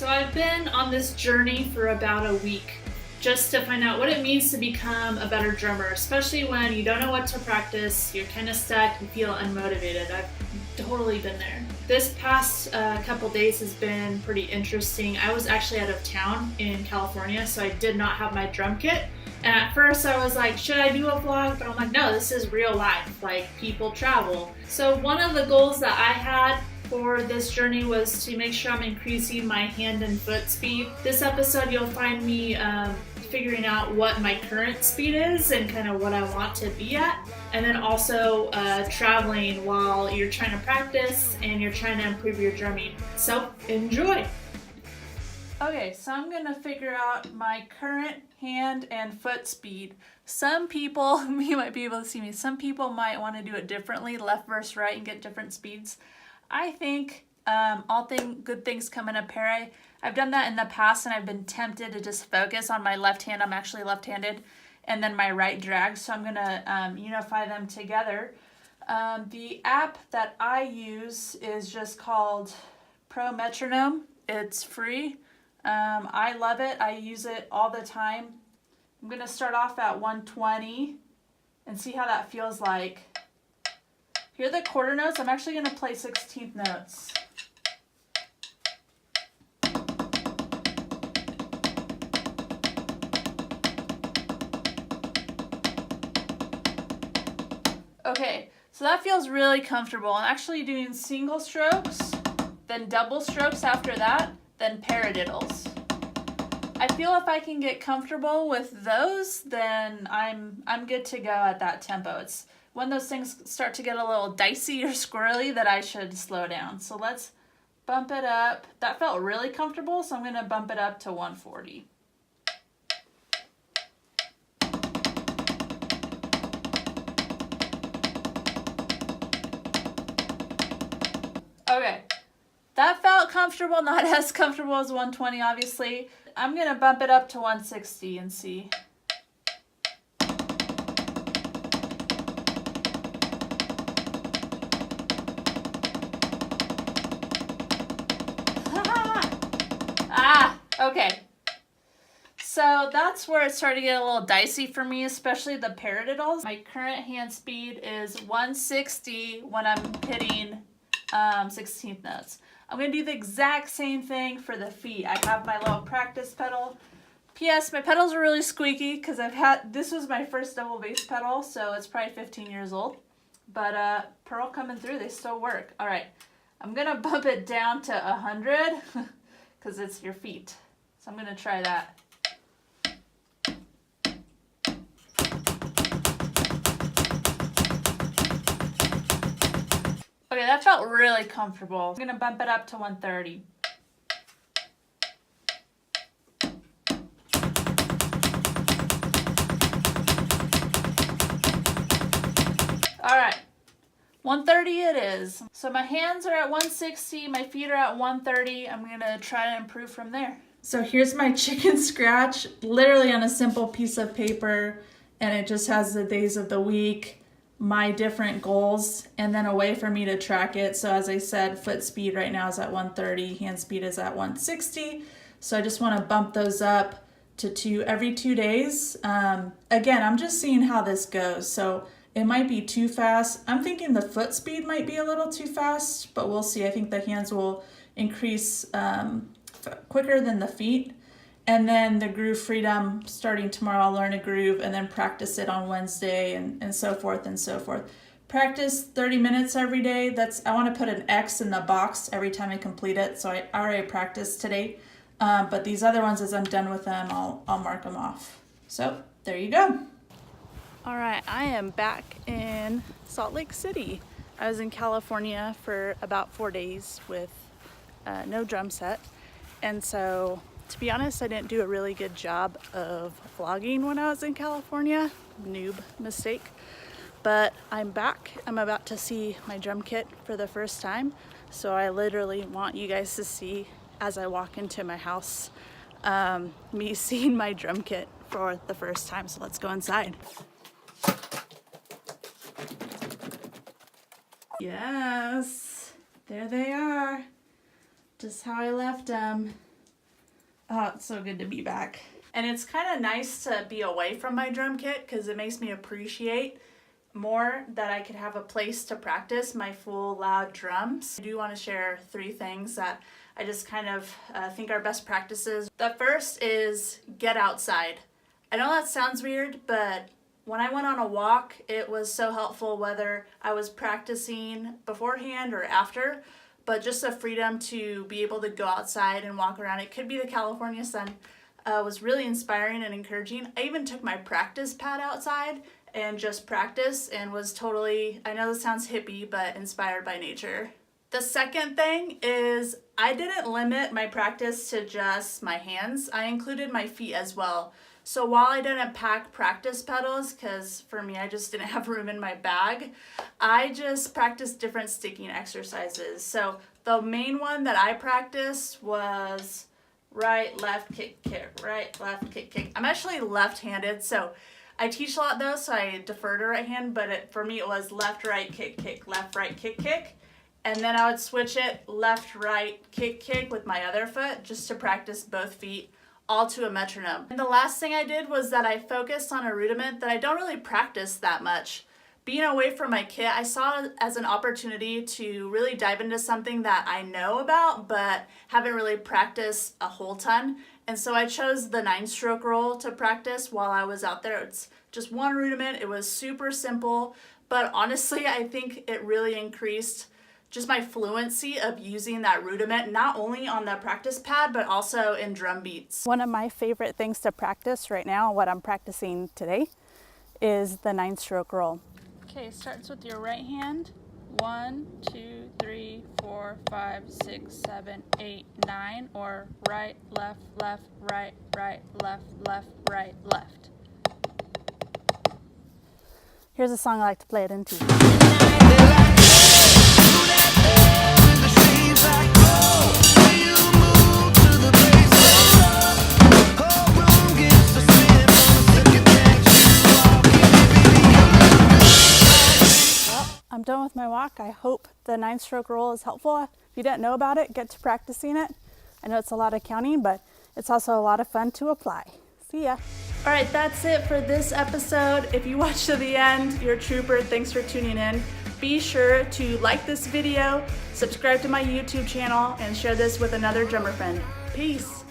So I've been on this journey for about a week just to find out what it means to become a better drummer, especially when you don't know what to practice, you're kind of stuck, you feel unmotivated. I've totally been there. This past couple days has been pretty interesting. I was actually out of town in California, so I did not have my drum kit. And at first I was like, should I do a vlog? But I'm like, no, this is real life, like people travel. So one of the goals that I had for this journey was to make sure I'm increasing my hand and foot speed. This episode you'll find me figuring out what my current speed is and kind of what I want to be at, and then also traveling while you're trying to practice and you're trying to improve your drumming. So enjoy! Okay, so I'm gonna figure out my current hand and foot speed. Some people, you might be able to see me, some people might want to do it differently, left versus right, and get different speeds. I think good things come in a pair. I've done that in the past and I've been tempted to just focus on my left hand. I'm actually left-handed, and then my right drag, so I'm gonna unify them together. The app that I use is just called Pro Metronome. It's free. I love it. I use it all the time. I'm gonna start off at 120 and see how that feels like. Here are the quarter notes. I'm actually gonna play 16th notes. Okay, so that feels really comfortable. I'm actually doing single strokes, then double strokes after that, then paradiddles. I feel if I can get comfortable with those, then I'm good to go at that tempo. It's when those things start to get a little dicey or squirrely that I should slow down. So let's bump it up. That felt really comfortable, so I'm going to bump it up to 140. Okay, that felt comfortable, not as comfortable as 120 obviously. I'm going to bump it up to 160 and see. Okay. So that's where it started to get a little dicey for me, especially the paradiddles. My current hand speed is 160 when I'm hitting 16th notes. I'm going to do the exact same thing for the feet. I have my little practice pedal. P.S. My pedals are really squeaky because this was my first double bass pedal, so it's probably 15 years old. But Pearl coming through, they still work. All right, I'm going to bump it down to 100 because it's your feet. So I'm going to try that. Okay, that felt really comfortable. I'm going to bump it up to 130. All right, 130 it is. So my hands are at 160, my feet are at 130. I'm going to try to improve from there. So here's my chicken scratch, literally on a simple piece of paper, and it just has the days of the week, my different goals, and then a way for me to track it. So as I said, foot speed right now is at 130, hand speed is at 160. So I just want to bump those up to every 2 days. Again, I'm just seeing how this goes. So it might be too fast. I'm thinking the foot speed might be a little too fast, but we'll see. I think the hands will increase quicker than the feet. And then the groove freedom, starting tomorrow, I'll learn a groove and then practice it on Wednesday and so forth and so forth. Practice 30 minutes every day. I want to put an X in the box every time I complete it. So I already practiced today. But these other ones, as I'm done with them, I'll mark them off. So there you go. All right, I am back in Salt Lake City. I was in California for about 4 days with no drum set. And so, to be honest, I didn't do a really good job of vlogging when I was in California. Noob mistake. But I'm back. I'm about to see my drum kit for the first time. So I literally want you guys to see, as I walk into my house, me seeing my drum kit for the first time. So let's go inside. Yes, there they are. Just how I left them. Oh, it's so good to be back. And it's kind of nice to be away from my drum kit because it makes me appreciate more that I could have a place to practice my full loud drums. I do want to share 3 things that I just kind of think are best practices. The first is get outside. I know that sounds weird, but when I went on a walk, it was so helpful whether I was practicing beforehand or after, but just the freedom to be able to go outside and walk around. It could be the California sun. Was really inspiring and encouraging. I even took my practice pad outside and just practiced and was totally, I know this sounds hippie, but inspired by nature. The second thing is I didn't limit my practice to just my hands. I included my feet as well. So while I didn't pack practice pedals, because for me I just didn't have room in my bag, I just practiced different sticking exercises. So the main one that I practiced was right, left, kick, kick, right, left, kick, kick. I'm actually left-handed, so I teach a lot though, so I defer to right hand, but for me it was left, right, kick, kick, left, right, kick, kick. And then I would switch it left, right, kick, kick with my other foot just to practice both feet, all to a metronome. And the last thing I did was that I focused on a rudiment that I don't really practice that much. Being away from my kit, I saw it as an opportunity to really dive into something that I know about but haven't really practiced a whole ton. And so I chose the 9-stroke roll to practice while I was out there. It's just one rudiment. It was super simple, but honestly, I think it really increased just my fluency of using that rudiment, not only on the practice pad, but also in drum beats. One of my favorite things to practice right now, what I'm practicing today, is the 9-stroke roll. Okay, starts with your right hand. 1, 2, 3, 4, 5, 6, 7, 8, 9, or right, left, left, right, right, left, left, right, left. Here's a song I like to play it into. I'm done with my walk. I hope the 9-stroke roll is helpful. If you didn't know about it, get to practicing it. I know it's a lot of counting, but it's also a lot of fun to apply. See ya. All right, that's it for this episode. If you watched to the end, you're a trooper. Thanks for tuning in. Be sure to like this video, subscribe to my YouTube channel, and share this with another drummer friend. Peace.